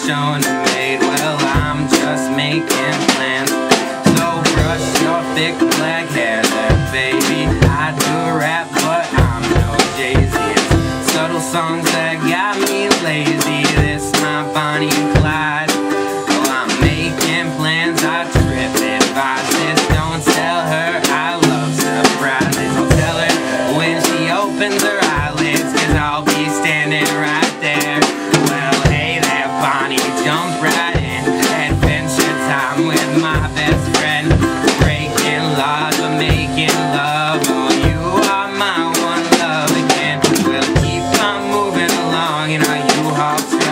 shown and made. Well, I'm just making plans. So brush your thick black hair there, baby. I do rap, but I'm no Jay-Z. It's subtle songs that got me lazy. This my Bonnie and Clyde. Oh, I'm making plans, I trip advises. Don't tell her I love surprises. I'll tell her when she opens her eyelids, 'cause I'll be standing right there. Well, hey there, Bonnie, jump right in. Adventure time with my best friend. Breaking laws, but making love. Oh, you are my one love again. We'll keep on moving along in our U-Haul truck.